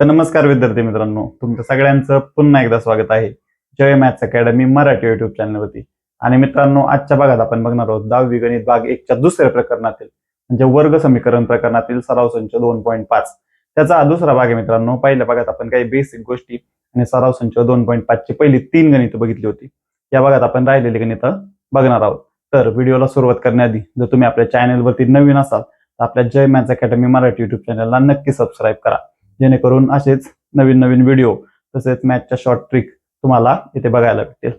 तर नमस्कार विद्यार्थी मित्रांनो, तुमचं सगळ्यांचं पुन्हा एकदा स्वागत आहे जय मॅथ्स अकॅडमी मराठी युट्यूब चॅनलवरती. आणि मित्रांनो, आजच्या भागात आपण बघणार आहोत 10वी गणित भाग 1च्या दुसऱ्या प्रकरणातील म्हणजे वर्ग समीकरण प्रकरणातील सराव संच 2.5 त्याचा हा दुसरा भाग आहे. मित्रांनो, पहिल्या भागात आपण काही बेसिक गोष्टी आणि सराव संच 2.5 ची पहिली 3 गणितं बघितली होती. या भागात आपण राहिलेली गणितं बघणार आहोत. तर व्हिडिओला सुरुवात करण्याआधी जर तुम्ही आपल्या चॅनलवरती नवीन असाल तर आपल्या जय मॅथ्स अकॅडमी मराठी युट्यूब चॅनलला नक्की सबस्क्राईब करा, जेणेकरून असेच नवीन नवीन व्हिडिओ तसेच मॅथच्या शॉर्ट ट्रिक तुम्हाला इथे बघायला भेटेल.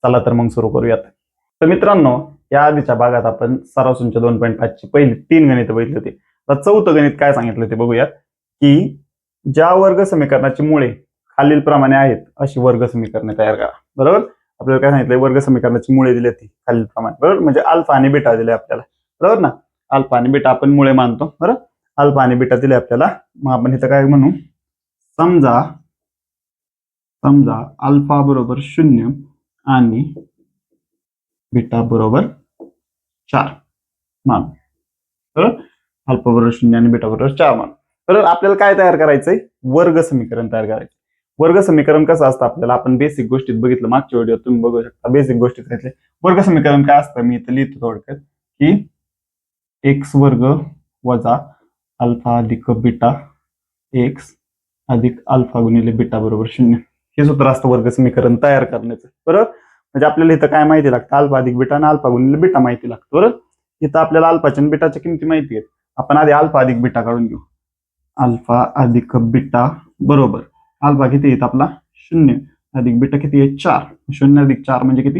चला तर मग सुरू करूयात. तर मित्रांनो, या आधीच्या भागात आपण सराव संच 2.5 ची पहिली 3 गणितं बघितली होती. आता चौथं गणित काय सांगितलं ते बघूयात, की ज्या वर्ग समीकरणाची मुळे खालील प्रमाणे आहेत अशी वर्ग समीकरणे तयार करा. बरोबर, आपल्याला काय सांगितलंय, वर्ग समीकरणाची मुळे दिली ती खालील प्रमाणे. बरोबर, म्हणजे अल्फा आणि बीटा दिले आपल्याला. बरोबर ना, अल्फा आणि बीटा आपण मुळे मानतो. बरोबर, अल्फा आणि बीटा दिले आपल्याला. मग आपण इथं काय म्हणू, समजा अल्फा बरोबर 0 आणि बीटा बरोबर 4 मान. बरोबर, अल्फा बरोबर 0 आणि बीटा बरोबर 4 मान. बरोबर, आपल्याला काय तयार करायचंय, वर्ग समीकरण तयार करायचं. वर्ग समीकरण कसं असतं आपल्याला आपण बेसिक गोष्टीत बघितलं, मागच्या व्हिडिओ तुम्ही बघू शकता. बेसिक गोष्टीत घेतले वर्ग समीकरण काय असतं, मी इथं लिहितो थोडक्यात, की एक्स वर्ग वजा अल्फा अधिक बीटा एक्स अधिक अल्फा गुणिले बीटा बरोबर 0. हे सूत्र असतं वर्ग समीकरण तयार करण्याचं. बरोबर, म्हणजे आपल्याला इथं काय माहिती लागतं, अल्फा अधिक बीटा आणि अल्फा गुणिले बीटा माहिती लागतं. बरोबर, इथं आपल्याला अल्फाच्या आणि बीटाच्या किमती माहिती आहेत. आपण आधी अल्फा अधिक बीटा काढून घेऊ. अल्फा अधिक बीटा बरोबर अल्फा किती येत आपला 0 अधिक बीटा किती आहे 4. 0 अधिक 4 म्हणजे किती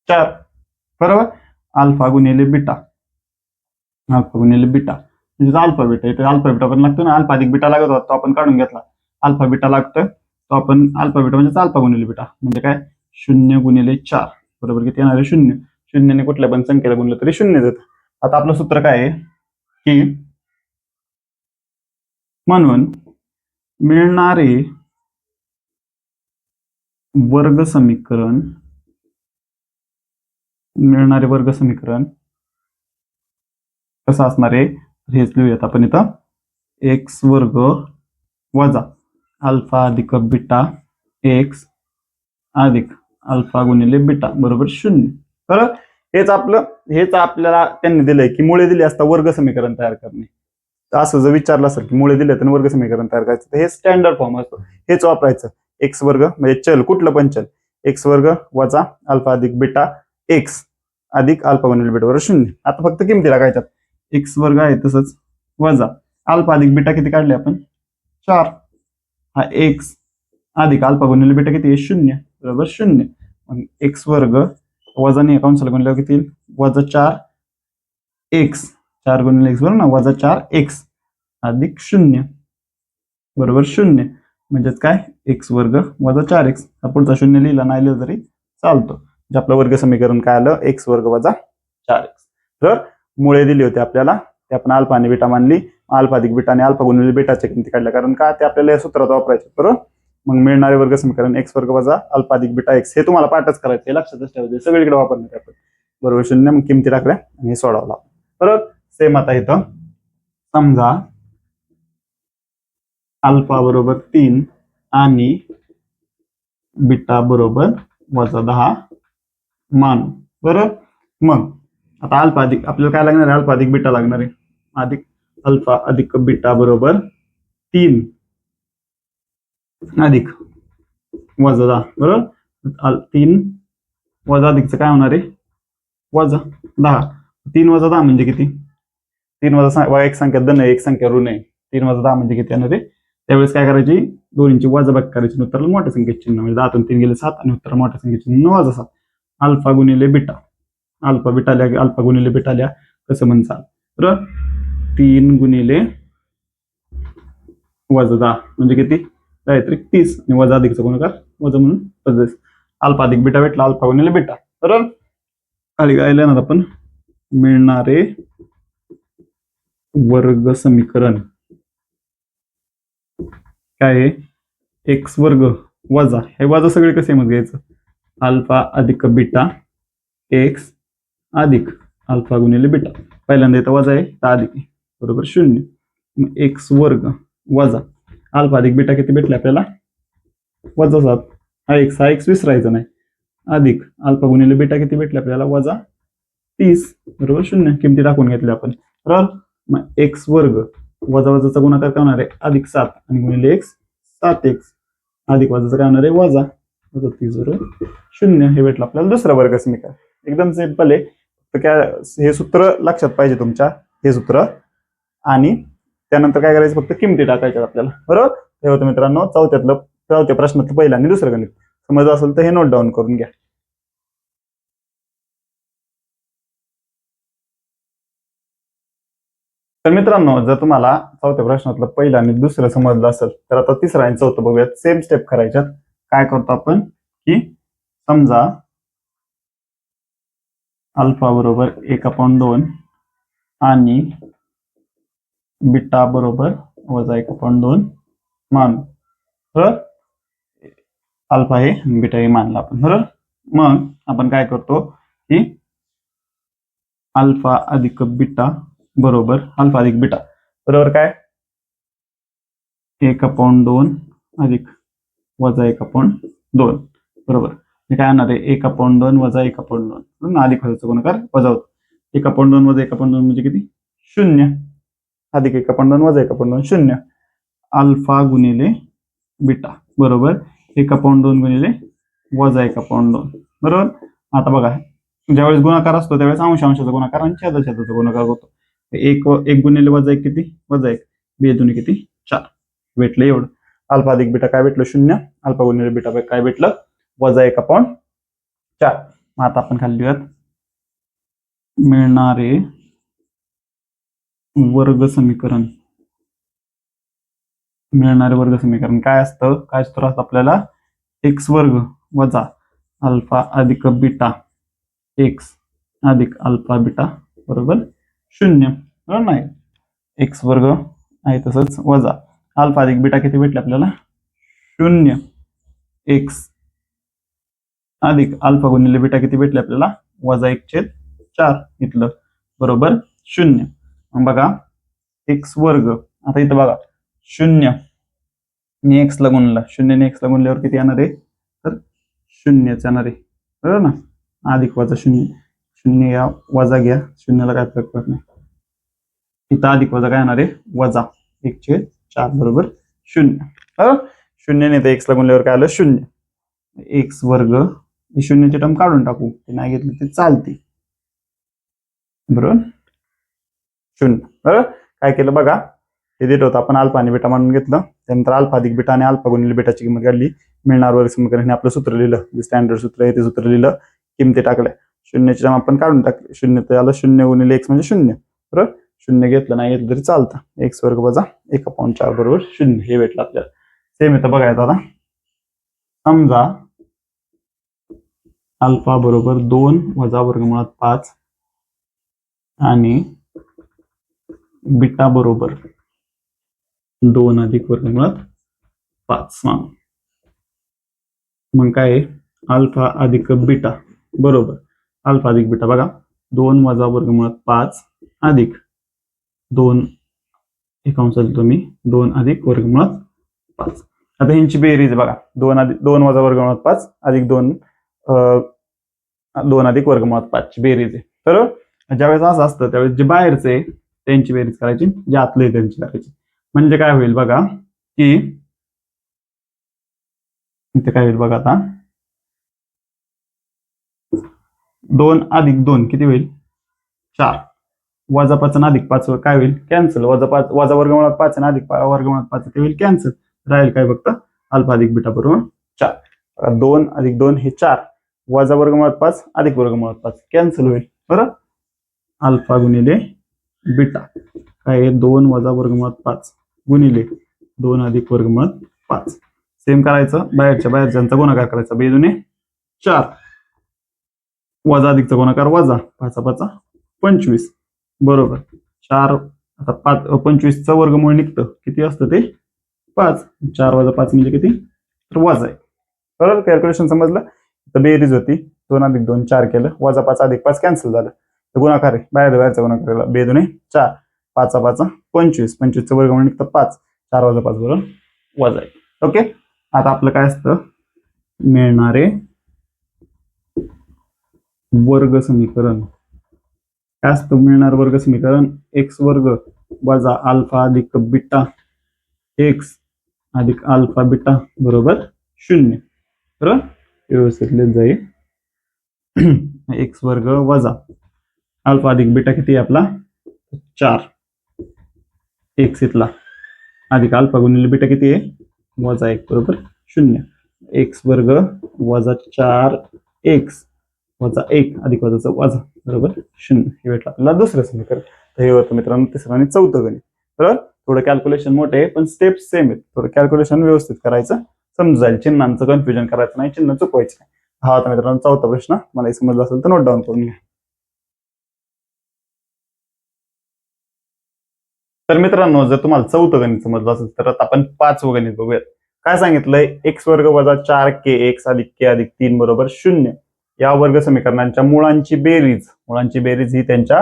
4. बरोबर, अल्फा गुणिले बीटा म्हणजे अल्फा बीटा, इथे अल्फा बीटा पण लागतो ना. अल्फा अधिक बीटा लागत होता तो आपण काढून घेतला. अल्फा बीटा लागतोय तो आपण अल्फा बीटा म्हणजे अल्फा गुणिले बीटा म्हणजे काय 0 गुणिले 4 बरोबर किती येणार आहे 0. 0ने कुठल्या पण संख्येला गुणलं तरी 0 येतं. आता आपलं सूत्र काय आहे, की म्हणून मिळणारे वर्ग समीकरण कसं असणार आहे, हेच लिहूयात आपण इथं. एक्स वर्ग वजा अल्फा अधिक बीटा एक्स अधिक अल्फा गुणिले बीटा बरोबर 0. बरोबर, हेच आपल्याला त्यांनी दिलंय, की मुळे दिली असता वर्ग समीकरण तयार करणे. असं जर विचारलं असेल की मुळे दिले तर वर्ग समीकरण तयार करायचं, तर हे स्टँडर्ड फॉर्म असतो, हेच वापरायचं. एक्स वर्ग म्हणजे चल, कुठलं पण चल, एक्स वर्ग वजा अल्फा अधिक बीटा एक्स अधिक अल्फा गुणिले बीटा बरोबर 0. आता फक्त किमती टाकायच्यात. एक्स वर्ग आहे तसंच वजा अल्फा अधिक बीटा किती काढले आपण 4, हा एक्स अधिक अल्फा गुणिले बीटा किती आहे 0 बरोबर 0. मग एक्स वर्ग वजा ने कंसाला गुणल्यावर किती येईल वजा 4 एक्स, 4 गुणिले एक्स बरोबर ना, वजा 4 एक्स अधिक 0 बरोबर 0. म्हणजेच काय, एक्स वर्ग वजा 4x. पुढचा 0 लिहिला नाही लिहिलं तरी चालतो. म्हणजे आपलं वर्ग समीकरण काय आलं, एक्स वर्ग वजा 4x. तर मुळे दिली होती आपल्याला, ते आपण अल्फा आणि बीटा मानली. अल्फा अधिक बीटा आणि अल्फा गुणिले बीटाच्या किमती काढल्या, कारण का ते आपल्याला या सूत्रात वापरायचे. बरोबर, मग मिळणारे वर्ग समीकरण एक्स वर्ग वजा अल्फा अधिक बीटा एक्स, हे तुम्हाला पाठच करायचं, हे लक्षातच ठेवायचं, सगळीकडे वापरणार आपण. बरोबर 0, मग किमती टाकल्या आणि हे सोडवला. बरोबर, सेम आता इथं समजा अल्फा बरोबर 3 आणि बीटा बरोबर वजा 10 मान. बरोबर, मग आता अल्फा अधिक आपल्याला काय लागणार आहे, अल्फा अधिक बीटा लागणार आहे. अधिक अल्फा अधिक बीटा बरोबर 3 अधिक वजा 10. बरोबर, 3 वजा अधिकचं काय होणार आहे वजा 10. 3 वजा 10 म्हणजे किती, 3 वजा एक संख्या धन आहे, एक संख्या ऋण आहे. 3 वजा 10 म्हणजे किती येणार आहे. त्यावेळेस काय करायची, दोन्हीची वजाबाकी करायची, उत्तराला मोठ्या संख्येचे चिन्ह, म्हणजे 10 तून 3 गेले 7 आणि उत्तर मोठ्या संख्येचे चिन्ह वजा 7. अल्फा गुणिले बीटा, अल्फा गुणिले बीटा लिहा कसं म्हणसाल. बरोबर, 3 गुणिले वजा 10 म्हणजे किती, काहीतरी 30 आणि वजा अधिकचा गुणाकार वजा म्हणून 35. अल्फा अधिक बीटा भेटला, अल्फा गुणिले बीटा. बरोबर, खाली काय लिहिणार आपण, मिळणारे वर्ग समीकरण काय आहे, एक्स वर्ग वजा, हे वजा सगळे कसे मग घ्यायचं, अल्फा अधिक बीटा एक्स अधिक अल्फा गुणिले बीटा. पहिल्यांदा इथं वजा आहे तर अधिक बरोबर 0. मग एक्स वर्ग वजा अल्फा अधिक बीटा किती भेटले आपल्याला? -7. हा एक्स विसरायचा नाही. अधिक अल्फा गुणिले बीटा किती भेटले आपल्याला? -30. बरोबर 0. किमती टाकून घेतल्या आपण. बरोबर. मग एक्स वर्ग वजा वजाचा गुणाकार काय होणार आहे? +7 आणि गुणिले एक्स 7x अधिक वजाचा काय होणार आहे? -30 बरोबर 0. हे भेटलं आपल्याला दुसरा वर्ग समीकरण. एकदम सिंपल आहे. तर काय हे सूत्र लक्षात पाहिजे तुमच्या, हे सूत्र. आणि त्यानंतर काय करायचं? फक्त किमती टाकायच्या आपल्याला. बरोबर. हे होतं मित्रांनो चौथ्या प्रश्नातलं पहिलं आणि दुसरं गणित. समजलं असेल तर हे नोट डाऊन करून घ्या. तर मित्रांनो, जर तुम्हाला चौथ्या प्रश्नातलं पहिलं आणि दुसरं समजलं असेल तर आता तिसरं आणि चौथं बघूयात. सेम स्टेप करायच्यात. काय करतो आपण की समजा अल्फा बरोबर 1/2 आणि बीटा बरोबर -1/2 मानू. बरोबर. अल्फा हे आणि बीटा हे मानलं आपण. बरोबर. मग आपण काय करतो की अल्फा अधिक बीटा बरोबर अल्फा अधिक बीटा बरोबर काय? 1/2 अधिक -1/2 बरोबर. हे काय होणार आहे? 1/2 - 1/2 अधिक वजाचा गुणाकार वजा होतो. 1/2 - 1/2 म्हणजे किती? 0. अधिक 1/2 - 1/2 0. अल्फा गुणिले बीटा बरोबर 1/2 गुणिले -1/2 बरोबर. आता बघा, ज्यावेळेस गुणाकार असतो त्यावेळेस अंशाचा गुणाकार आणि छेदाचा गुणाकार होतो. एक गुणिले -1 किती? -1. 2 दुनी किती? 4. भेटलं एवढं. अल्फा अधिक बीटा काय भेटलं? 0. अल्फा गुणिले बीटा काय भेटलं? -1/4. मग आता आपण खाली लिहूयात मिळणारे वर्ग समीकरण. काय असतं? काय सूत्र असतं आपल्याला? एक्स वर्ग वजा अल्फा अधिक बीटा एक्स अधिक अल्फा बीटा बरोबर 0. बरोबर नाही? एक्स वर्ग आहे तसंच वजा अल्फा अधिक बीटा किती भेटले आपल्याला? 0. एक्स अधिक अल्फा गुणिले बीटा किती भेटले आपल्याला? -1/4 इथलं बरोबर 0. मग बघा एक्स वर्ग, आता इथं बघा 0 ने एक्स ला गुणला, 0 ने एक्स ला गुणल्यावर किती येणार आहे? तर 0च येणार आहे. बरोबर ना? अधिक वजा 0. 0 या वजा घ्या, 0ला काय फरक पडत नाही. इथं अधिक वजा काय येणार आहे? -1/4 बरोबर 0. बरोबर. 0 ने एक्स ला गुणल्यावर काय आलं? 0. एक्स वर्ग ही 0ची टर्म काढून टाकू, ते नाही घेतली ते चालते. बरोबर 0. बरोबर. काय केलं बघा, हे देत होतं आपण अल्फा आणि बीटा मानून घेतलं. त्यानंतर अल्फा अधिक बीटा आणि अल्फा गुणिले बीटाची किंमत काढली. मिळणार वर्ग समीकरण हे आपलं सूत्र लिहिलं, जे स्टँडर्ड सूत्र आहे ते सूत्र लिहिलं. किमती टाकल्या. 0ची टर्म आपण काढून टाकली. 0 तर आलं 0 गुणिले एक्स म्हणजे 0. बरोबर. 0 घेतलं नाही घेतलं तरी चालतं. एक्स वर्ग वजा 1/4 बरोबर 0 हे भेटलं आपल्याला. सेम इथं बघायचं आता. समजा अल्फा बरोबर 2 वजा वर्गमुळात 5 आणि बीटा बरोबर 2 अधिक वर्गमुळात 5 मानू. मग काय? अल्फा अधिक बीटा बरोबर अल्फा अधिक बीटा बघा 2 वजा वर्गमुळात 5 अधिक 2 तुम्ही 2 अधिक वर्गमुळात 5. आता ह्यांची बेरीज बघा, 2 वजा वर्गमुळात 5 अधिक 2 अधिक वर्गमुळात 5 ची बेरीज आहे. तर ज्यावेळेस असं असतं त्यावेळेस जे बाहेरचे त्यांची बेरीज करायची, जे आतले त्यांची करायची. म्हणजे काय होईल बघा की इथे काय होईल बघा आता, 2 अधिक 2 किती होईल? 4. वजा 5 आणि अधिक 5 काय होईल? कॅन्सल. वजा वर्गमुळात 5 आणि अधिक वर्गमुळात 5 ते होईल कॅन्सल. राहील काय फक्त अल्फा अधिक बीटा बरोबर 4. 2 अधिक 2 हे 4. वजा वर्गमुळात 5 अधिक वर्गमुळात 5 कॅन्सल होईल. बरं. अल्फा गुणिले बीटा काय? 2 वजा वर्गमुळात 5 गुणिले 2 अधिक वर्गमुळात 5. सेम करायचं, बाहेरच्यांचा गुणाकार करायचा. 2 दुने 4 वजा अधिकचा गुणाकार वजा 5 25 बरोबर 4. आता 25चं वर्गमूळ निघतं, किती असतं ते? 5. 4 वजा 5 म्हणजे किती? तर वजा आहे. बरोबर. कॅल्क्युलेशन समजलं. तर बेरीज होती 2 अधिक 2 4 केलं, वजा 5 अधिक 5 कॅन्सल झालं. तर गुणाकार आहे, बाहेरचा गुणाकार केला. 2 दुने 4 5 25 25चं वर्गमूळ निघतं 5. 4 वजा 5 बरोबर वजा 1. ओके, आता आपलं काय असतं, मिळणारे वर्ग समीकरण काय असतं, मिळणार वर्ग समीकरण एक्स वर्ग वजा अल्फा अधिक बीटा एक्स अधिक अल्फा बीटा बरोबर 0. बरोबर, व्यवस्थित लिहित जाईल. एक्स वर्ग वजा अल्फा अधिक बीटा किती आहे आपला 4 एक्स इथला अधिक अल्फा गुणिले बीटा किती आहे वजा 1 बरोबर 0. एक्स वर्ग वजा 4 एक्स वजा 1 अधिक वजाचा वजा बरोबर 0. हे भेटलं आपल्याला दुसरं समीकरण. तर हे होतं मित्रांनो तिसरं आणि चौथं गणित. बरोबर, थोडं कॅल्क्युलेशन मोठे आहे पण स्टेप सेम आहेत. थोडं कॅल्क्युलेशन व्यवस्थित करायचं, समजून जाईल. चिन्हांचं कन्फ्युजन करायचं नाही, चिन्ह चुकवायचं नाही. हा होता मित्रांनो चौथा प्रश्न. मला समजला असेल तर नोट डाऊन करून घ्या. तर मित्रांनो जर तुम्हाला चौथं गणित समजलं असेल तर आता आपण 5वं गणित बघूयात. काय सांगितलंय, एक्स वर्ग वजा 4 के एक्स अधिक के अधिक 3 बरोबर 0 या वर्ग समीकरणांच्या मुळांची बेरीज ही त्यांच्या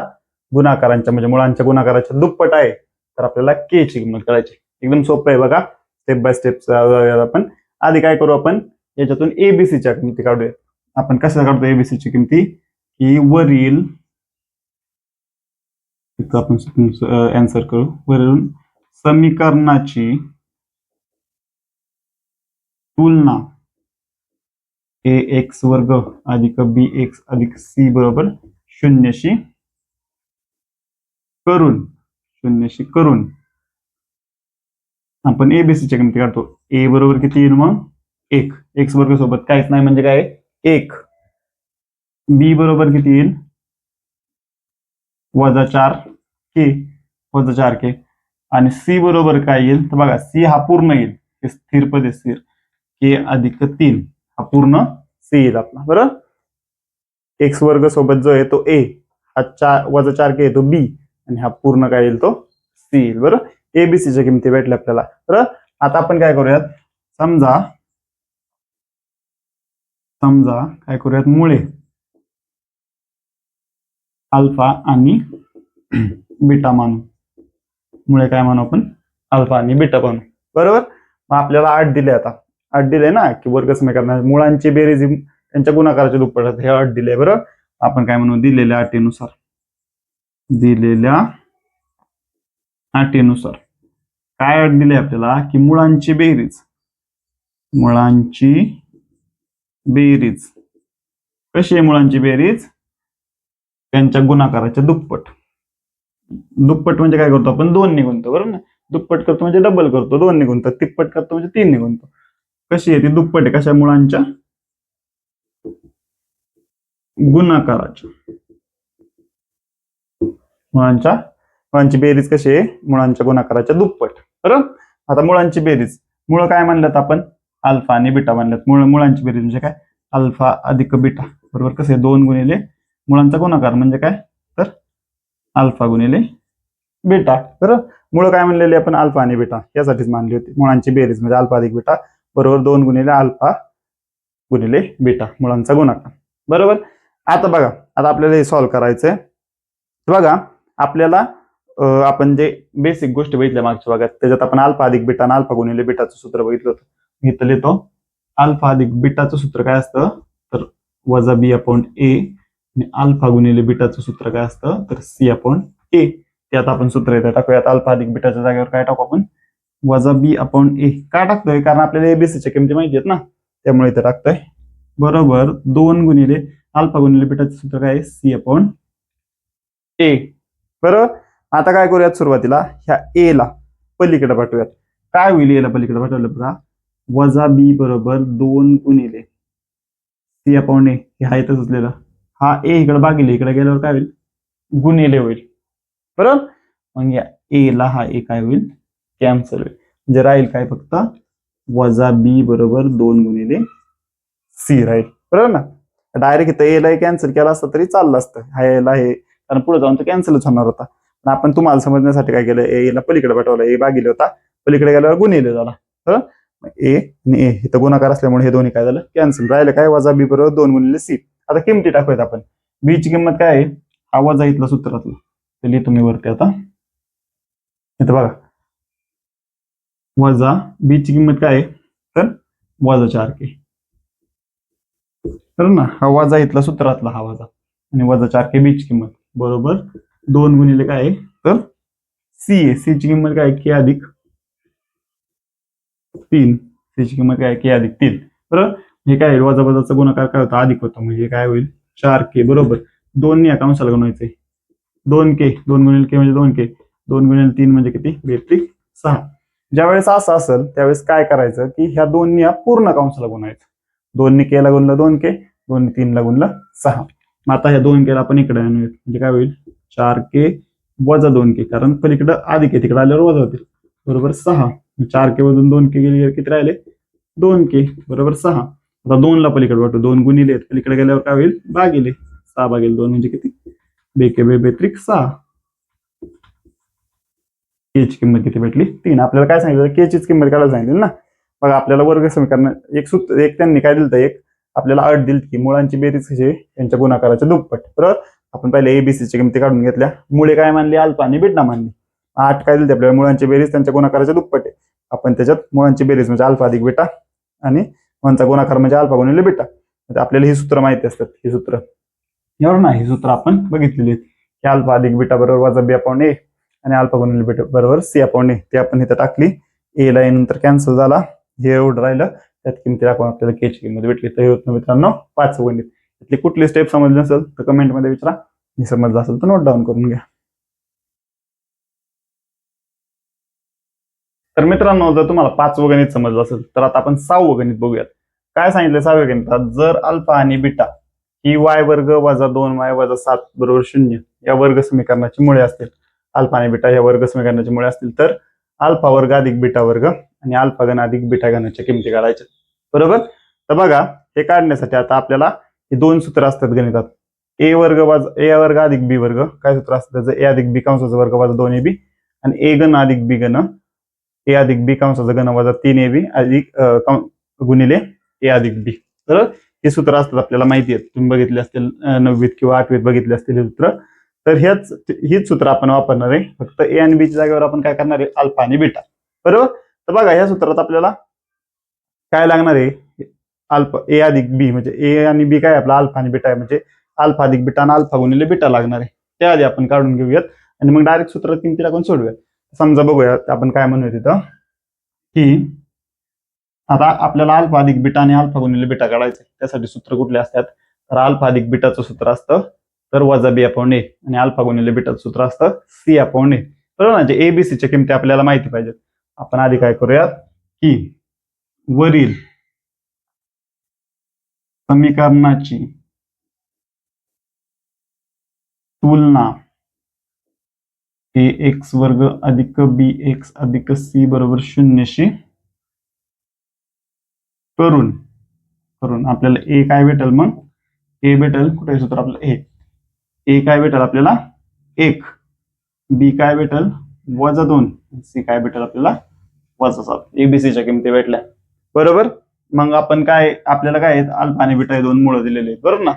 गुणाकारांच्या म्हणजे मुळांच्या गुणाकाराच्या दुप्पट आहे. तर आपल्याला के ची किंमत करायची. एकदम सोपं आहे बघा, स्टेप बाय स्टेप. आपण आधी काय करू, आपण याच्यातून एबीसीच्या किमती काढूया. आपण कसं काढतो एबीसीची किमती, की वरील आपण आन्सर करू, वरून समीकरणाची तुलना ए एक्स वर्ग अधिक बी एक्स अधिक सी बरोबर 0 शी करून आपण एबीसीच्या किमती काढतो. ए बरोबर किती येईल मग 1, एक्स वर्ग सोबत काहीच नाही म्हणजे काय 1. बी बरोबर किती येईल वजा 4 के आणि सी बरोबर काय येईल तर बघा, सी हा पूर्ण येईल, स्थिर पदे स्थिर, के अधिक 3 हा पूर्ण सी येईल आपला. बरोबर, एक्स वर्ग सोबत जो आहे तो ए, हा 4 वजा 4 के तो बी आणि हा पूर्ण काय येईल तो सी येईल. बरोबर, एबीसीच्या किमती भेटल्या आपल्याला. बरोबर, आता आपण काय करूयात, समजा काय करूयात, मुळे अल्फा आणि बीटा मानू. मुळे काय मानू आपण, अल्फा आणि बीटा मानू. बरोबर, मग आपल्याला 8 दिले. आता 8 दिले ना, की वर्ग समीकरणात मुळांची बेरीज त्यांच्या गुणाकाराचे दुप्पट, हे 8 दिले. बरोबर, आपण काय म्हणू, दिलेल्या अटीनुसार काय अट दिली आपल्याला, की मुळांची बेरीज कशी आहे, मुळांची बेरीज त्यांच्या गुणाकाराच्या दुप्पट म्हणजे काय करतो आपण, 2 ने गुणतो. बरोबर ना, दुप्पट करतो म्हणजे डबल करतो, 2 ने गुणतो. तिप्पट करतो म्हणजे 3 ने गुणतो. कशी आहे ती दुप्पट आहे, कशा मुळांच्या गुणाकाराच्या. मुळांची बेरीज कशी आहे, मुळांच्या गुणाकाराच्या दुप्पट. बरोबर, आता मुळांची बेरीज, मुळ काय म्हणल्यात आपण, अल्फा आणि बीटा म्हणल्यात. मुळांची बेरीज म्हणजे काय, अल्फा अधिक बीटा बरोबर कसे 2 गुणिले मुळांचा गुणाकार म्हणजे काय तर अल्फा गुणिले बीटा. बरोबर, मुळ काय म्हणलेले आपण, अल्फा आणि बीटा यासाठीच मानली होती. मुळांची बेरीज म्हणजे अल्फा अधिक बीटा बरोबर 2 गुणिले अल्फा गुणिले बीटा मुळांचा गुणाकार. बरोबर, आता बघा, आता आपल्याला हे सॉल्व्ह करायचंय. बघा, आपल्याला आपण जे बेसिक गोष्टी बघितल्या मागच्या भागात, त्याच्यात आपण अल्फा अधिक बीटा आणि अल्फा गुणिले बीटाचं सूत्र बघितलं होतं. इथं लिहितो, अल्फा अधिक बीटाचं सूत्र काय असतं तर वजा बी अपॉन ए, आणि अल्फा गुणिले बीटाचं सूत्र काय असतं तर सी अपॉन ए. ते आता आपण सूत्र इथे टाकूयात. अल्फा अधिक बीटाच्या जागेवर काय टाकू आपण, वजा बी अपॉन ए. का टाकतोय, कारण आपल्याला एबीसीच्या किमती माहिती आहेत ना, त्यामुळे इथे टाकतोय. बरोबर 2 गुणिले अल्फा गुणिले बीटाचं सूत्र काय आहे, सी अपॉन ए. बरोबर, आता काय करूयात, सुरुवातीला ह्या ए ला पलीकडे पाठवूयात. काय होईल एला पलीकडे पाठवलं बघा, वजा बी बरोबर 2 गुणिले सी अपॉन ए, हे आहे तसंच लिहिलं. हा ए इकडे भागिले, इकडे गेल्यावर काय होईल गुणिले होईल. बरोबर, मग या ए ला हा ए काय होईल कॅन्सल होईल, म्हणजे राहील काय फक्त वजा बी बरोबर 2 गुणिले सी राहील. बरोबर ना, डायरेक्ट इथं ए ला कॅन्सल केला असता तरी चाललं असतं, हा एला हे, कारण पुढे जाऊन तो कॅन्सलच होणार होता. पण आपण तुम्हाला समजण्यासाठी काय केलं, ए ला पलीकडे पाठवलं, ए भागिले होता, पलीकडे गेल्यावर गुणिले झाला. ए आणि ए इथं गुणाकार असल्यामुळे हे दोन्ही काय झालं कॅन्सल, राहिलं काय वजा बी बरोबर 2 गुणिले सी. आता किमती टाकूयात आपण. बी ची किंमत काय आहे, हा वजा इथला सूत्रातला, ते लिहितो मी वरती. आता इथं बघा, वजा बी ची किंमत काय आहे तर वजा 4k. तर ना हा वजा इथला सूत्रातला हा वजा आणि वजा 4k बी ची किंमत बरोबर 2 गुणिले काय आहे तर सी आहे. सी ची किंमत काय के अधिक 3. सी ची किंमत काय के अधिक 3. बरोबर. हे काय वजा वजाचा गुणाकार काय होता अधिक होता म्हणजे काय होईल 4k बरोबर 2 या कंसाला गुणवायचंय 2k 2 गुणिले k म्हणजे 2k 2 गुणिले 3 म्हणजे किती बेत्रिक 6. ज्यावेळेस असं असेल त्यावेळेस काय करायचं की ह्या 2 या पूर्ण कंसाला गुणायचं 2 ने k ला गुणलं 2k 2 ने 3 ला गुणलं 6. मग आता ह्या 2k ला आपण इकडे आणूयात म्हणजे काय होईल 4k वजा 2k कारण पलीकडे अधिक आहे तिकडे आल्यावर वजा होतील बरोबर 6. 4k मधून 2k गेले किती राहिले 2k बरोबर 6. आता 2 ला पलीकडे वाटतो 2 गुणिले पलीकडे गेल्यावर काय होईल भागिले 6 भागिले 2 म्हणजे किती बेके बेत्रिक 6. के ची किंमत किती भेटली 3. आपल्याला काय सांगितलं के चीच किंमत काढायला सांगितली ना. बघा आपल्याला वर्ग समीकरण एक सूत्र एक त्यांनी काय दिलं एक आपल्याला अट दिली की मुळांची बेरीज कशी यांच्या गुणाकाराच्या दुप्पट. बरोबर. आपण पहिले एबीसी किंमती काढून घेतल्या मुळे काय मानली अल्फा आणि बीटा मानली. 8 काय दिली आपल्याला मुळांची बेरीज त्यांच्या गुणाकाराच्या दुप्पट आहे. आपण त्याच्यात मुळांची बेरीज म्हणजे अल्फा अधिक बीटा आणि मुळांचा गुणाकार म्हणजे अल्फा गुणिले बीटा. आपल्याला ही सूत्र माहिती असतात ही सूत्र एवढं ना ही सूत्र आपण बघितलेली की अल्फा अधिक बीटा बरोबर वजा बी अपॉन ए आणि अल्फा गुणिले बीटा बरोबर सी अपॉन ए. ते आपण इथं टाकली ए ला नंतर कॅन्सल झाला हे एवढं राहिलं त्यात किमती टाकून आपल्याला के ची किंमत भेटली. तर हे होतं मित्रांनो 5 गणित. इथली कुठली स्टेप समजली नसेल तर कमेंट मध्ये विचारा. हे समजलं असेल तर नोट डाऊन करून घ्या. तर मित्रांनो जर तुम्हाला 5 गणित समजलं असेल तर आता आपण 6 गणित बघूयात. काय सांगितलं 6व्या गणितात जर अल्फा आणि बीटा ही y वर्ग वजा 2y वजा 7 बरोबर 0 या वर्ग समीकरणाची मुळे असतील अल्फा आणि बीटा या वर्ग समीकरणाची मुळे असतील तर अल्फा वर्ग अधिक बीटा वर्ग आणि अल्फा घन अधिक बीटा घनाच्या किमती काढायच्या. बरोबर. तर बघा हे काढण्यासाठी आता आपल्याला हे 2 सूत्र असतात गणितात ए वर्ग वजा ए वर्ग अधिक बी वर्ग काय सूत्र असतं त्याचं ए अधिक बी कंसाचा वर्ग वजा 2ab आणि ए घन अधिक बी घन ए अधिक बी कंसाचा घन वजा 3ab अधिक गुणिले ए अधिक बी. तर हे सूत्र असतात आपल्याला माहिती आहेत तुम्ही बघितले असतील 9वीत किंवा 8वीत बघितले असतील हे सूत्र. तर हीच सूत्र आपण वापरणार आहे फक्त ए आणि बी च्या जागेवर आपण काय करणार आहे अल्फा आणि बीटा. बरोबर. तर बघा ह्या सूत्रात आपल्याला काय लागणार आहे अल्फा ए अधिक बी म्हणजे ए आणि बी काय आपला अल्फा आणि बीटा आहे म्हणजे अल्फा अधिक बीटा आणि अल्फा गुणिले बीटा लागणार आहे. त्याआधी आपण काढून घेऊयात आणि मग डायरेक्ट सूत्रात किमती टाकून सोडूयात. समजा बघूया आपण काय म्हणूया तिथं की आता आपल्याला अल्फा अधिक बीटा आणि अल्फा गुणिले बीटा काढायचं त्यासाठी सूत्र कुठले असतात तर अल्फा अधिक बीटाचं सूत्र असतं तर वजा बी अपॉन ए आणि अल्फा गुणिले बीटाचं सूत्र असतं सी अपॉन ए. बरोबर ना. जे एबीसीच्या किमती आपल्याला माहिती पाहिजेत. आपण आधी काय करूयात की वरील समीकरणाची तुलना ए एक्स वर्ग अधिक बी एक्स अधिक सी बरोबर 0 करून आपल्याला ए काय भेटेल मग ए भेटेल कुठे सूत्र आपलं ए काय भेटेल आपल्याला 1 बी काय भेटेल वजा 2 सी काय भेटेल आपल्याला वजा 7. एबीसीच्या किमती भेटल्या. बरोबर. मग आपण काय आपल्याला काय अल्फा आणि बीटा हे 2 मूळ दिलेले आहेत. बरोबर ना.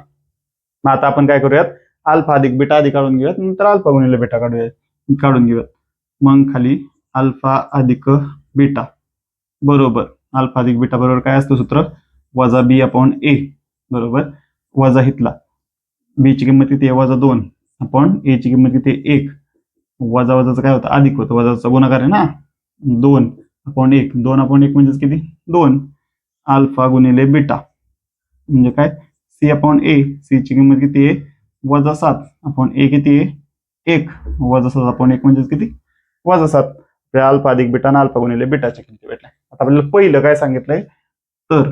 मग आता आपण काय करूयात अल्फा अधिक बीटा आधी काढून घेऊयात नंतर अल्फा गुणिले बीटा काढून घेऊयात. मग खाली अल्फा अधिक बीटा बरोबर अल्फा अधिक बीटा बरोबर काय असतं सूत्र वजा बी अपॉन ए बरोबर वजा हितला बी ची किंमत किती आहे वजा 2 अपॉन ए ची किंमत किती आहे 1 वजा वजाचं काय होतं अधिक होतं वजाचा गुणाकार आहे ना 2 अपॉन 1 2 अपॉन 1 म्हणजेच किती 2 अल्फा गुणिले बीटा म्हणजे काय सी अपॉन ए सी ची किंमत किती आहे वजा 7 अपॉन ए किती आहे 1 वजा 7 अपॉन 1 म्हणजेच किती वजा 7. अल्फा अधिक बीटा आणि अल्फा गुणिले बीटाच्या किमती भेटल्या. आता आपल्याला पहिलं काय सांगितलंय तर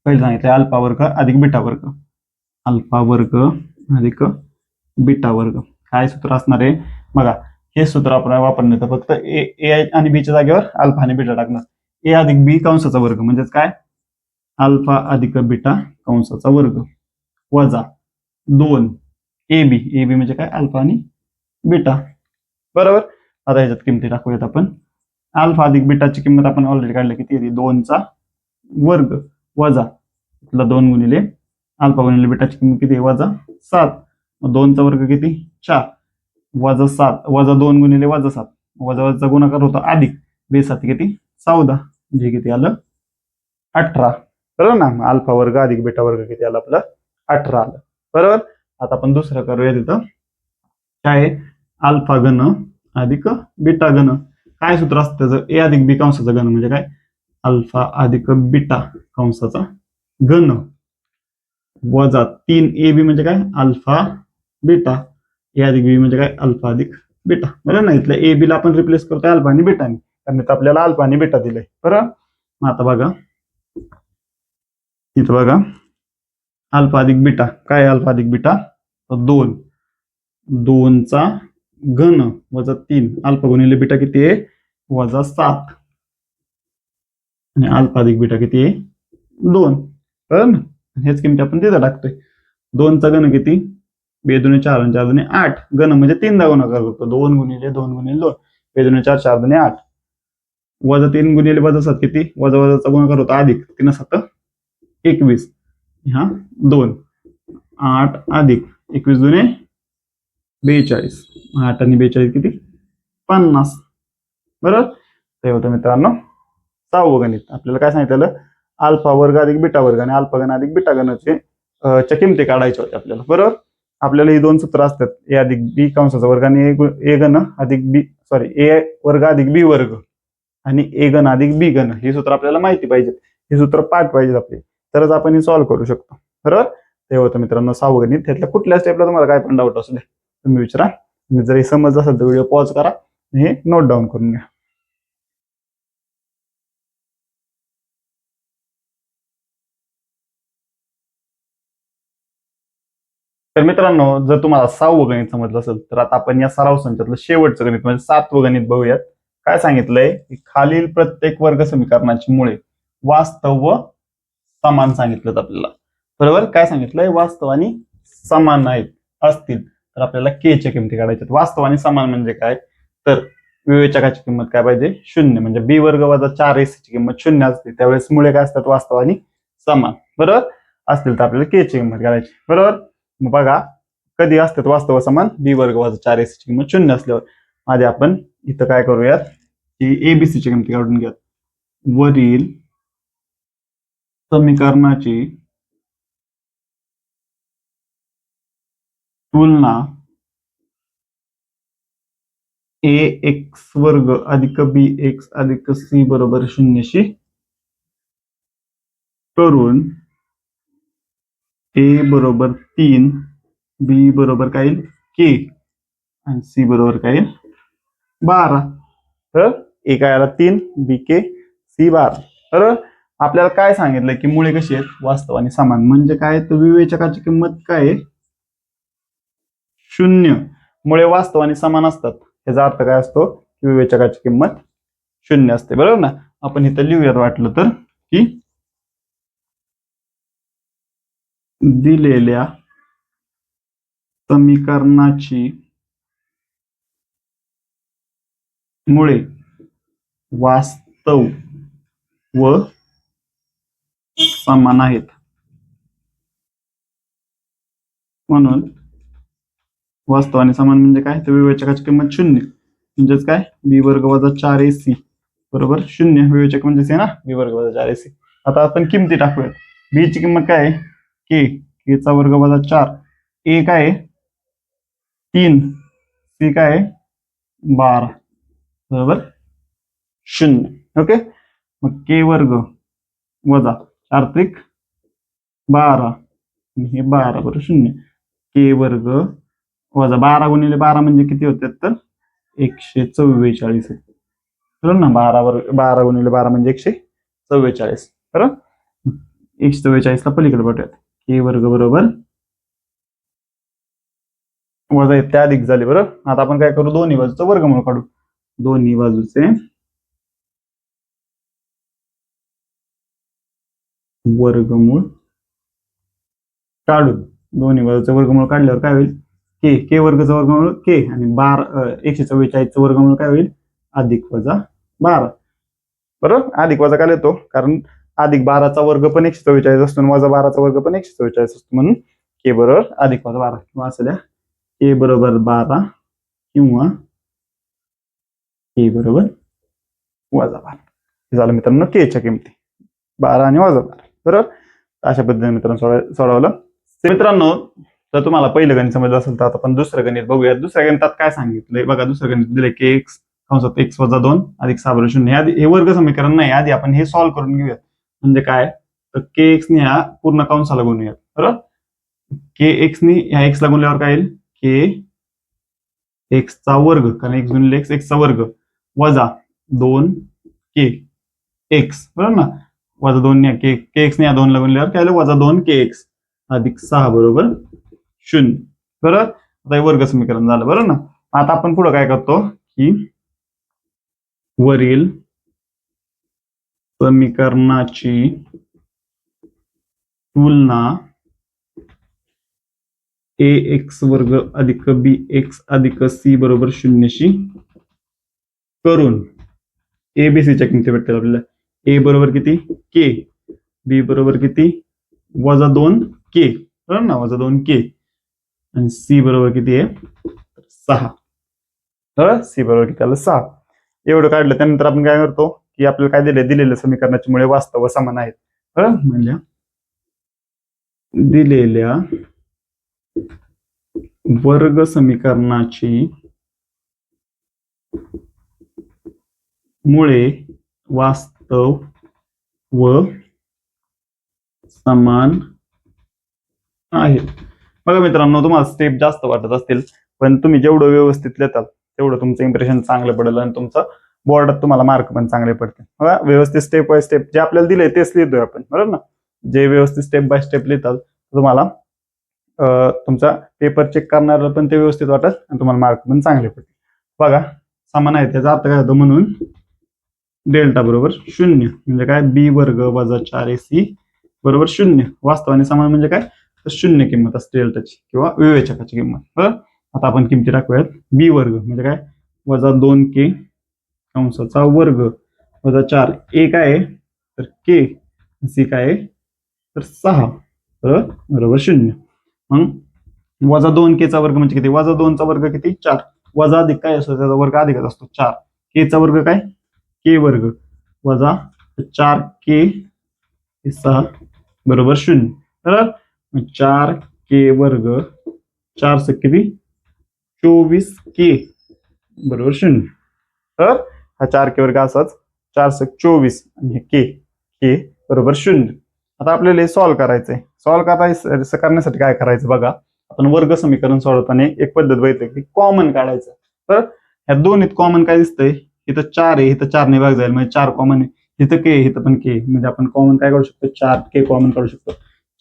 पहिलं सांगितलंय अल्फा वर्ग अधिक बीटा वर्ग अल्फा वर्ग अधिक बीटा वर्ग काय सूत्र असणार आहे बघा हे सूत्र आपण वापरणार तर फक्त ए आणि बी च्या जागेवर अल्फा आणि बीटा टाकणार ए अधिक बी कंसाचा वर्ग म्हणजेच काय अल्फा अधिक बीटा कंसाचा वर्ग वजा 2 ए बी म्हणजे काय अल्फा आणि बीटा. बरोबर. आता ह्याच्यात किमती टाकूयात आपण अल्फा अधिक बीटाची किंमत आपण ऑलरेडी काढली किती येते 2चा वर्ग वजा 2 गुणिले अल्फा गुणिले बीटाची किंमत किती वजा 7 2चा वर्ग किती 4 वजा 7 वजा 2 गुणिले वजा 7 वजा वजाचा गुणाकार होता अधिक बे 7 किती 14 म्हणजे किती आलं 18. बरोबर ना, अल्फा वर्ग अधिक बीटा वर्ग किती आलं आपलं 18 आलं. बरोबर. आता आपण दुसरं करूया तिथं काय आहे? अल्फा घन अधिक बीटा घन. काय सूत्र असतं त्याचं? ए अधिक बी कंसाचा घन म्हणजे काय? अल्फा अधिक बीटा कंसाचा घन वजा 3ab म्हणजे काय? Alpha beta. ए अधिक बी म्हणजे काय? अल्फा अधिक बीटा. बरोबर ना, इथल्या ए बी ला आपण रिप्लेस करतोय अल्फा आणि बीटाने, कारण इथं आपल्याला अल्फा आणि बीटा दिलंय. बरोबर. मग आता बघा इथं बघा अल्फा अधिक बीटा काय आहे? अल्फा अधिक बीटा 2. 2चा घन वजा 3. अल्फा गुणिले बीटा किती आहे? वजा 7. आणि अल्फा अधिक बीटा किती आहे? 2. बरोबर ना, हेच किमती आपण तिथं टाकतोय. 2चा घन किती? 2 दुणे 4 आणि 4 दुणे 8. घन म्हणजे 3दा गुणाकार करतो. 2 गुणिले 2 गुणिले 2. 2 दुणे 4 4 दुणे 8. वजा 3 गुणिले वजा 7 किती? वजा वजाचा गुणाकार होता अधिक. 3 7 21. हा 2. 8 अधिक 21 दुणे 42. 8 आणि 42 किती? 50. बरोबर. ते होतं मित्रांनो 6वं गणित. आपल्याला काय सांगितलं? अल्फा वर्ग अधिक बीटा वर्ग आणि अल्फा घन अधिक बीटा घनाचे च्या किमती काढायच्या होत्या आपल्याला. बरोबर. आपल्याला ही दोन सूत्र असतात, ए अधिक बी कंसाचा वर्ग आणि ए घन अधिक बी ए वर्ग अधिक बी वर्ग आणि ए घन अधिक बी घन. ही सूत्र आपल्याला माहिती पाहिजे, ही सूत्र पाठ पाहिजे आपली, तरच आपण हे सॉल्व्ह करू शकतो. बरोबर. ते होतं मित्रांनो 6वं गणित. त्यातल्या कुठल्या स्टेपला तुम्हाला काय पण डाऊट असू दे तुम्ही विचारा. जर हे समजलं असेल तर व्हिडिओ पॉज करा, हे नोट डाऊन करून घ्या. तर मित्रांनो, जर तुम्हाला 6वं गणित समजलं असेल तर आता आपण या सराव संचातलं शेवटचं गणित म्हणजे 7वं गणित बघूयात. काय सांगितलंय? खालील प्रत्येक वर्ग समीकरणाची मुळे वास्तव व समान सांगितलं आपल्याला. बरोबर. काय सांगितलंय? वास्तव आणि समान आहेत असतील तर आपल्याला के च्या किमती काढायच्यात. वास्तव आणि समान म्हणजे काय? तर विवेचकाची किंमत काय पाहिजे? 0. म्हणजे बी वर्ग वजा 4ac ची किंमत 0 असते, त्यावेळेस मुळे काय असतात? वास्तव आणि समान. बरोबर असतील तर आपल्याला के ची किंमत काढायची. बरोबर. मग बघा कधी असतात वास्तव समान? बी वर्ग वजा 4ac ची किंमत 0 असल्यावर. आधी आपण इथं काय करूयात की एबीसी ची किमती काढून घ्या. वरील समीकरणाची तुलना ए एक्स वर्ग अधिक बी एक्स अधिक सी बरोबर 0 शी करून ए बरोबर 3, बी बरोबर काय येईल? के आणि सी बरोबर काय येईल? 12. तर ए काय आला? 3, बी के, सी 12. तर आपल्याला काय सांगितलं की मुळे कशी आहेत? वास्तव आणि समान. म्हणजे काय? तर विवेचकाची किंमत काय आहे? 0. मुळे वास्तव आणि समान असतात, याचा अर्थ काय असतो? विवेचकाची किंमत 0 असते. बरोबर ना. आपण इथं लिहूयात वाटलं तर की दिलेल्या समीकरणाची मुळे वास्तव व समान आहेत, म्हणून वास्तव आणि समान म्हणजे काय? तर विवेचकाची किंमत 0 म्हणजेच काय? बी वर्ग वजा 4ac बरोबर 0. विवेचक म्हणजेच आहे ना बी वर्ग वजा 4ac. आता आपण किमती टाकूयात. बी ची किंमत काय आहे? के चा वर्ग वजा 4. ए काय आहे? 3. सी काय आहे? 12 बरोबर 0. ओके. मग के वर्ग वजा 4 त्रिक 12 हे 12 बरोबर 0. के वर्ग वजा 12 गुणिले 12 म्हणजे किती होते? तर 144. बरोबर ना. 12 गुणिले 12 म्हणजे 144. बरोबर. 144 ला पलीकडे पाठवूयात. के वर्ग बरोबर वजा त्या अधिक झाले. बरोबर. आता आपण काय करू? दोन्ही बाजूचं वर्गमूळ काढू. दोन्ही बाजूचे वर्गमूळ काढून दोन्ही बाजूचं वर्गमूळ काढल्यावर काय होईल? के वर्गचं वर्गमूळ के आणि 144चं वर्गमूळ काय होईल? अधिक वजा 12. बरोबर. अधिक वजा काय येतो? कारण अधिक 12चा वर्ग पण 144 असतो आणि वजा 12चा वर्ग पण 144 असतो, म्हणून के बरोबर अधिक वजा 12 किंवा असं द्या के बरोबर 12 किंवा के बरोबर वजा 12. हे झालं मित्रांनो केच्या किमती 12 आणि वजा 12. बरोबर. अशा पद्धतीने मित्रांनो सोडवलं. मित्रांनो जर तुम्हाला पहिलं गणित समजलं असेल तर आता आपण दुसरं गणित बघूया. दुसऱ्या गणितात काय सांगितलंय बघा. दुसरं गणित दिले की एक्स कंसात x वजा 2 अधिक 6 बरोबर 0. हे वर्ग समीकरण नाही, आधी आपण हे सॉल्व्ह करून घेऊयात. म्हणजे काय तर के एक्स ने ह्या पूर्ण कंसाला गुणूयात. बरोबर. के एक्स ने ह्या एक्स ला गुणल्यावर काय येईल के एक्स चा वर्ग, कारण एक्स गुणिले एक्स एक्स चा वर्ग वजा 2 के एक्स. बरोबर ना. वजा 2 के एक्स ने या 2 ला गुणल्यावर काय आलं वजा 2 के एक्स अधिक 6 बरोबर 0. बरोबर. आता हे वर्ग समीकरण झालं. बरोबर ना. आता आपण पुढे काय करतो की वरील समीकरणाची तुलना ए एक्स वर्ग अधिक बी एक्स अधिक सी बरोबर 0 शी करून ए बी सी च्या किमती भेटतील आपल्याला. ए बरोबर किती के, बी बरोबर किती वजा 2 के. बरोबर ना. वजा 2 के. आणि सी बरोबर किती आहे 6. सी बरोबर किती आलं 6. एवढं काढलं त्यानंतर आपण काय करतो की आपल्याला काय दिले दिलेल्या समीकरणाची मुळे वास्तव व समान आहेत. म्हणजे दिलेल्या वर्ग समीकरणाची मुळे वास्तव व समान आहेत. बघा मित्रांनो तुम्हाला स्टेप जास्त वाटत असतील पण तुम्ही जेवढं व्यवस्थित लिहिताल तेवढं तुमचं इम्प्रेशन चांगलं पडेल आणि तुमचं बोर्डात तुम्हाला मार्क पण चांगले पडतील. बघा व्यवस्थित स्टेप बाय स्टेप जे आपल्याला दिले तेच लिहितोय आपण. बरोबर ना. जे व्यवस्थित स्टेप बाय स्टेप लिहिताल तुम्हाला तुमचा पेपर चेक करणारा पण ते व्यवस्थित वाटेल आणि तुम्हाला मार्क पण चांगले पडतील. बघा समान आहे त्याचा अर्थ काय होतो म्हणून डेल्टा बरोबर 0 म्हणजे काय बी वर्ग वजा 4ac बरोबर 0. वास्तवाने समान म्हणजे काय तर 0 किंमत असते डेल्टाची किंवा विवेचकाची किंमत. बरोबर. आता आपण किमती टाकूयात. बी वर्ग म्हणजे काय वजा 2k कंसाचा वर्ग वजा 4. ए काय आहे तर के, सी काय आहे तर 6 बरोबर 0. मग वजा 2k चा वर्ग म्हणजे किती वजा 2 चा वर्ग किती 4. वजा अधिक काय असतो त्याचा वर्ग अधिकच असतो 4. के चा वर्ग काय के वर्ग वजा 4k 6 बरोबर 0. बरोबर. 4k वर्ग 4 से किती 24k बरोबर 0. तर हा 4k वर्ग असाच 4 से 24 आणि के बरोबर 0. आता आपल्याला हे सॉल्व्ह करायचंय. सॉल्व्ह करण्यासाठी काय करायचं बघा. आपण वर्ग समीकरण सोडवताना एक पद्धत बघितली की कॉमन काढायचं. तर ह्या दोन्हीत कॉमन काय दिसतंय इथं 4 आहे, इथं 4 ने भाग जाईल म्हणजे 4 कॉमन आहे. इथं के इथं पण के म्हणजे आपण कॉमन काय काढू शकतो 4k कॉमन काढू शकतो.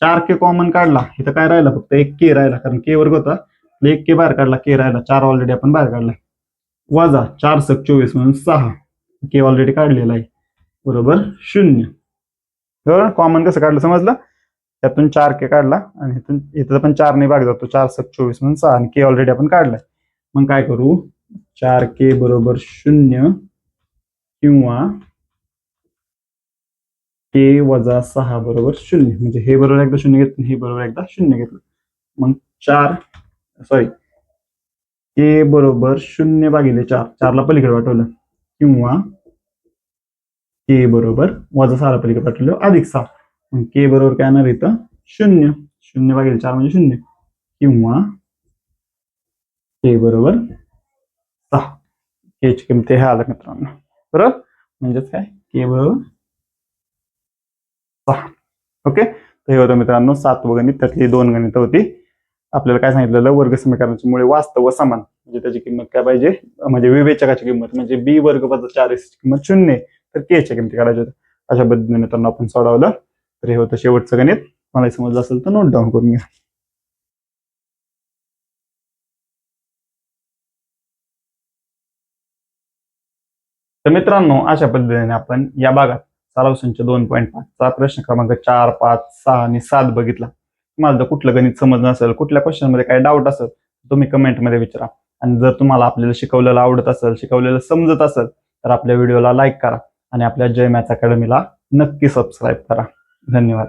4k कॉमन काढला इथं काय राहिला फक्त एक के राहिला कारण के वर्ग होता. 1k बाहेर काढला के राहिला 4 ऑलरेडी आपण बाहेर काढला वजा 4 सक 24 म्हणून 6 के ऑलरेडी काढलेला आहे बरोबर 0. बरोबर. कॉमन कसं काढलं समजलं. त्यातून 4k काढला आणि इथं पण 4 ने भाग जातो 4 सक 24 म्हणून 6 आणि के ऑलरेडी आपण काढलाय. मग काय करू 4k बरोबर 0 किंवा के वजा 6 बरोबर 0 म्हणजे हे बरोबर एकदा 0 घेतलं हे बरोबर एकदा 0 घेतलं. मग के बरोबर 0 भागिले 4 ला पलीकडे पाठवलं किंवा के बरोबर वजा 6 ला पलीकडे पाठवलं अधिक 6. मग के बरोबर काय येणार इथं 0 भागिले 4 म्हणजे 0 किंवा के बरोबर 6. के ची किंमत हे आलं मित्रांनो. बरोबर. म्हणजेच काय के बरोबर 6. ओके. तर हे होतं मित्रांनो 7वं गणित. त्यातली 2 गणित होती. आपल्याला काय सांगितलेलं वर्ग समीकरणाची मुळे वास्तव व समान म्हणजे त्याची किंमत काय पाहिजे म्हणजे विवेचकाची किंमत म्हणजे बी वर्ग वजा 4ac ची किंमत 0 तर के च्या किमती काढायच्या होत्या. अशा पद्धतीने मित्रांनो आपण सोडवलं. तर हे होतं शेवटचं गणित. मला समजलं असेल तर नोट डाऊन करून घ्या. तर मित्रांनो अशा पद्धतीने आपण या भागात सराव संच 2.5 चा प्रश्न क्रमांक 4, 5, 6 आणि 7 बघितला. तुम्हाला जर कुठलं गणित समजलं नसेल कुठल्या क्वेश्चन मध्ये काय डाऊट असेल तुम्ही कमेंट मध्ये विचारा. आणि जर तुम्हाला आपल्याला शिकवलेलं आवडत असेल शिकवलेलं समजत असेल तर आपल्या व्हिडिओला लाईक करा आणि आपल्या जय मॅथ्स अकॅडमीला नक्की सबस्क्राईब करा. धन्यवाद.